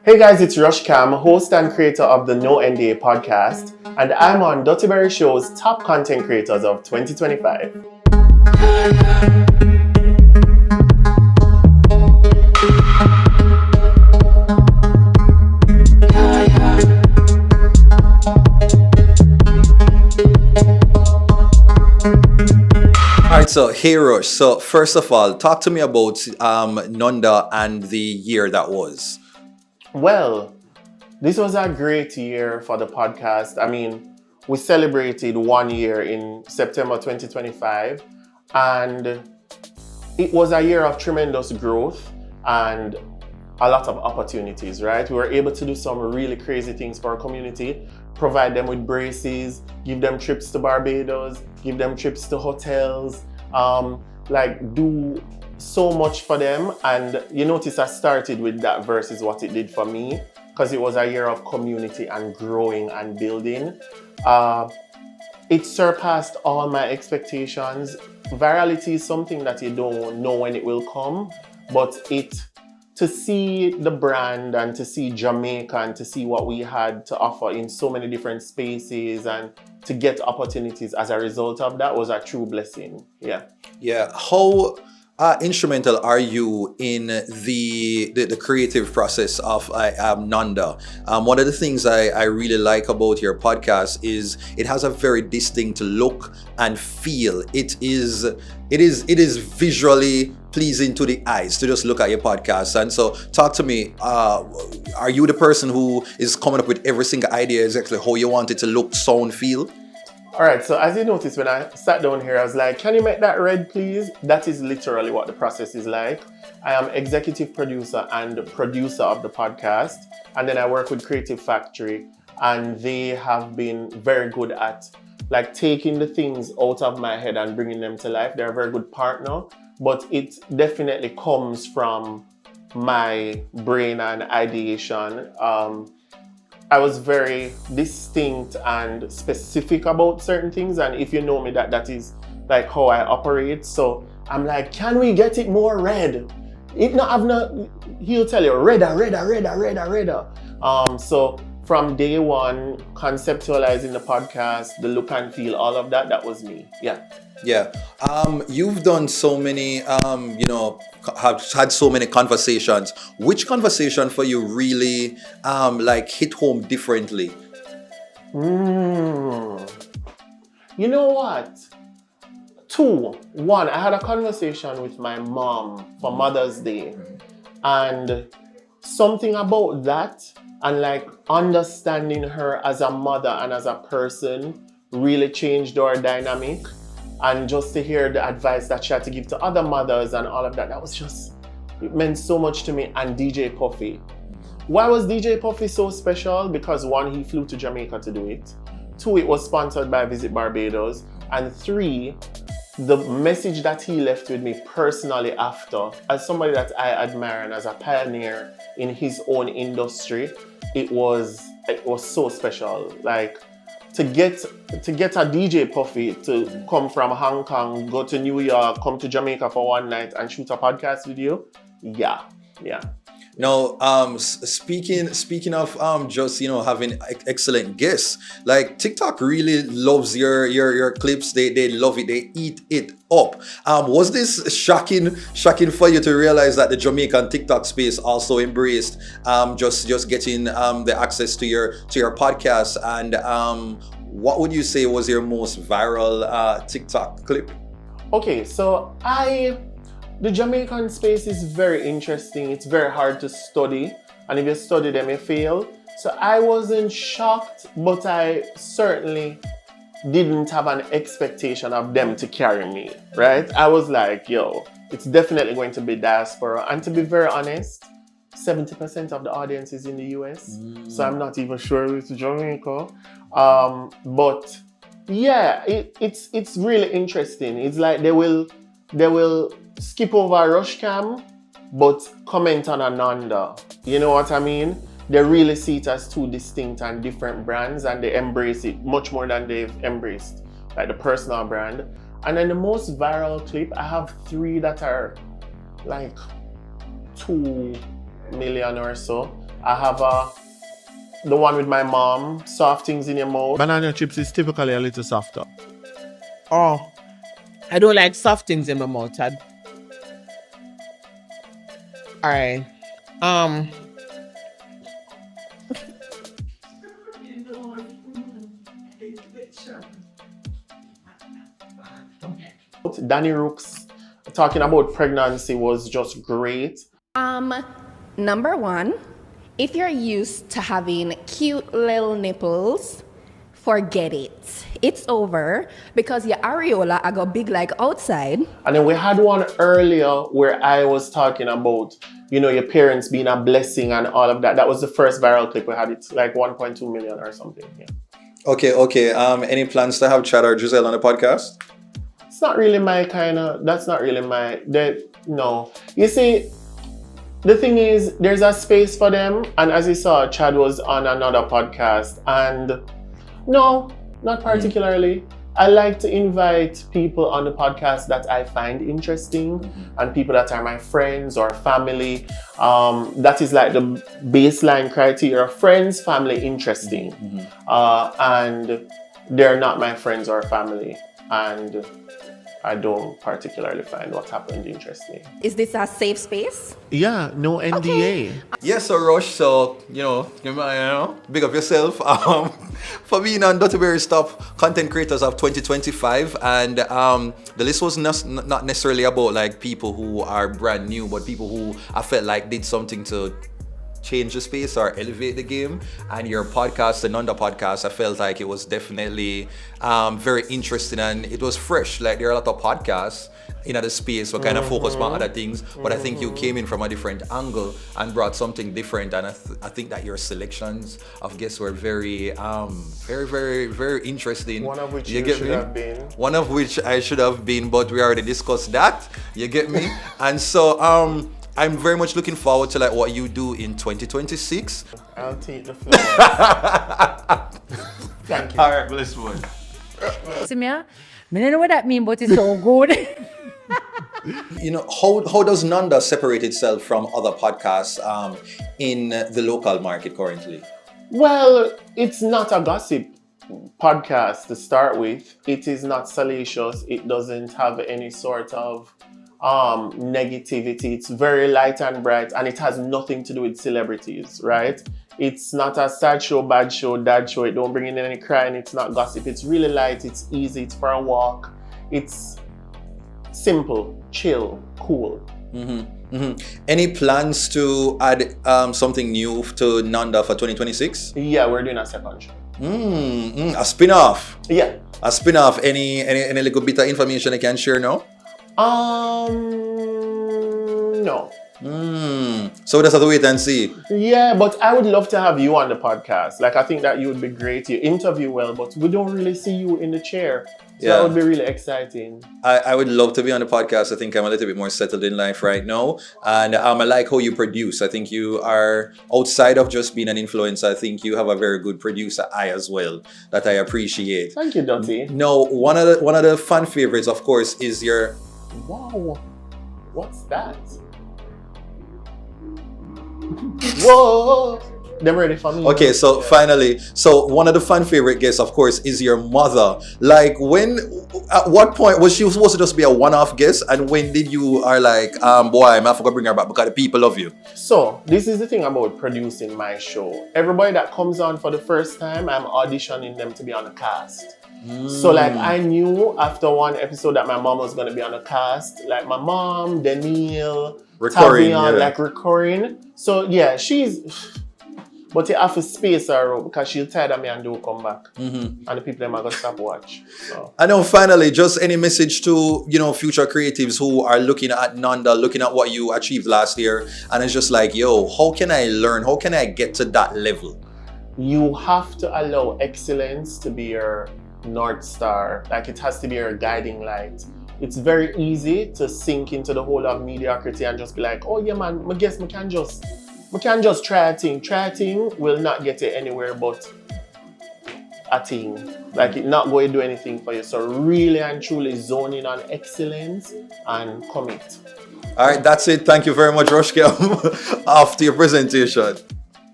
Hey guys, it's Rushcam, host and creator of the No NDA podcast, and I'm on TheDuttyBerryShow's top content creators of 2025. Alright, so hey Rush, so first of all, talk to me about Nonda and the year that was. Well, this was a great year for the podcast. I mean, we celebrated 1 year in September 2025, and it was a year of tremendous growth and a lot of opportunities, right? We were able to do some really crazy things for our community, provide them with braces, give them trips to Barbados, give them trips to hotels, do so much for them. And you notice I started with that versus what it did for me, because it was a year of community and growing and building. It surpassed all my expectations. Virality is something that you don't know when it will come, but to see the brand and to see Jamaica and to see what we had to offer in so many different spaces and to get opportunities as a result of that was a true blessing. Yeah. How instrumental are you in the creative process of Nonda? One of the things I really like about your podcast is it has a very distinct look and feel. It is visually pleasing to the eyes to just look at your podcast. And so talk to me, are you the person who is coming up with every single idea exactly how you want it to look, sound, feel? All right, so as you noticed, when I sat down here, I was like, can you make that red, please? That is literally what the process is like. I am executive producer and producer of the podcast, and then I work with Creative Factory, and they have been very good at taking the things out of my head and bringing them to life. They're a very good partner, but it definitely comes from my brain and ideation. I was very distinct and specific about certain things, and if you know me, that is how I operate. So I'm like, can we get it more red? He'll tell you redder. So from day one, conceptualizing the podcast, the look and feel, all of that was me. Yeah. You've done so many, have had so many conversations. Which conversation for you really hit home differently? You know what? 2. 1, I had a conversation with my mom for Mother's Day, and something about that and understanding her as a mother and as a person really changed our dynamic. And just to hear the advice that she had to give to other mothers and all of that, it meant so much to me. And DJ Puffy. Why was DJ Puffy so special? Because 1, he flew to Jamaica to do it. 2, it was sponsored by Visit Barbados. And 3, the message that he left with me personally after, as somebody that I admire and as a pioneer in his own industry, it was so special. To get a DJ Puffy to come from Hong Kong, go to New York, come to Jamaica for one night and shoot a podcast with you. Yeah. Now, speaking of just having excellent guests, TikTok really loves your clips. They love it. They eat it up. Was this shocking for you to realize that the Jamaican TikTok space also embraced just getting the access to your podcast? And what would you say was your most viral TikTok clip? Okay, so the Jamaican space is very interesting. It's very hard to study, and if you study them, you fail. So I wasn't shocked, but I certainly didn't have an expectation of them to carry me, right? I was like, it's definitely going to be diaspora. And to be very honest, 70% of the audience is in the US, so I'm not even sure it's Jamaica. But yeah, it's really interesting. It's like they will skip over Rushcam, but comment on Nonda. You know what I mean? They really see it as 2 distinct and different brands, and they embrace it much more than they've embraced the personal brand. And then the most viral clip, I have 3 that are 2 million or so. I have the one with my mom, soft things in your mouth. Banana chips is typically a little softer. Oh, I don't like soft things in my mouth. Alright. Danny Rooks talking about pregnancy was just great. Number one, if you're used to having cute little nipples, forget it. It's over because your areola are got big like outside. And then we had one earlier where I was talking about, your parents being a blessing and all of that. That was the first viral clip we had. It's like 1.2 million or something. Yeah. Okay. Any plans to have Chad or Giselle on the podcast? It's not really my kind of, that's not really my, no. You see, the thing is, there's a space for them. And as you saw, Chad was on another podcast. And no, not particularly. I like to invite people on the podcast that I find interesting and people that are my friends or family. That is like the baseline criteria. Friends, family, interesting. And they're not my friends or family. And I don't particularly find what happened interesting. Is this a safe space? yeah, no NDA. Yes, so Rush, so, big up yourself for being on DuttyBerry's top content creators of 2025. And the list was not necessarily about like people who are brand new, but people who I felt like did something to change the space or elevate the game. And your podcast, the Nonda Podcast, I felt like it was definitely very interesting and it was fresh. Like there are a lot of podcasts in the space were kind of focused on other things, but I think you came in from a different angle and brought something different. And I think that your selections of guests were very, very, very interesting. One of which you should have been. One of which I should have been, but we already discussed that. You get me? And so I'm very much looking forward to like what you do in 2026. I'll take the floor. Thank you. All right, bless one. See me? I don't know what that means, but it's so good. How does Nonda separate itself from other podcasts in the local market currently? Well, it's not a gossip podcast to start with. It is not salacious. It doesn't have any sort of negativity. It's very light and bright, and it has nothing to do with celebrities, right? It's not a sad show, bad show, dad show. It don't bring in any crying. It's not gossip. It's really light. It's easy. It's for a walk. It's simple, chill, cool. Any plans to add something new to Nonda for 2026? Yeah, we're doing a second show. A spin-off. Yeah. A spin-off. Any little bit of information I can share now? No. So we just have to wait and see. Yeah, but I would love to have you on the podcast. Like, I think that you would be great. You interview well, but we don't really see you in the chair. So that would be really exciting. I would love to be on the podcast. I think I'm a little bit more settled in life right now. And I like how you produce. I think you are, outside of just being an influencer, I think you have a very good producer eye as well that I appreciate. Thank you, Dutty. No, one of the fan favorites, of course, is your... Wow. What's that? Whoa. Them ready for me. Okay, so finally, one of the fan favorite guests, of course, is your mother. Like, at what point was she supposed to just be a one-off guest, and when did you are like, boy, I'm not gonna bring her back because the people love you? So this is the thing about producing my show. Everybody that comes on for the first time, I'm auditioning them to be on the cast. So like I knew after one episode that my mom was gonna be on the cast. Like my mom, Danielle, Tavion, like recurring. So yeah, but you have to space her out because she'll tired of me and do come back. And the people them are gonna stop watch. So. I know, finally, just any message to future creatives who are looking at Nonda, looking at what you achieved last year, and it's just like, yo, how can I learn? How can I get to that level? You have to allow excellence to be your North Star. Like it has to be your guiding light. It's very easy to sink into the whole of mediocrity and just be like, oh yeah man, I guess we can just try a thing. Try a thing will not get you anywhere but a thing. Like it's not going to do anything for you. So really and truly zone in on excellence and commit. All right, that's it. Thank you very much, Rushcam, after your presentation.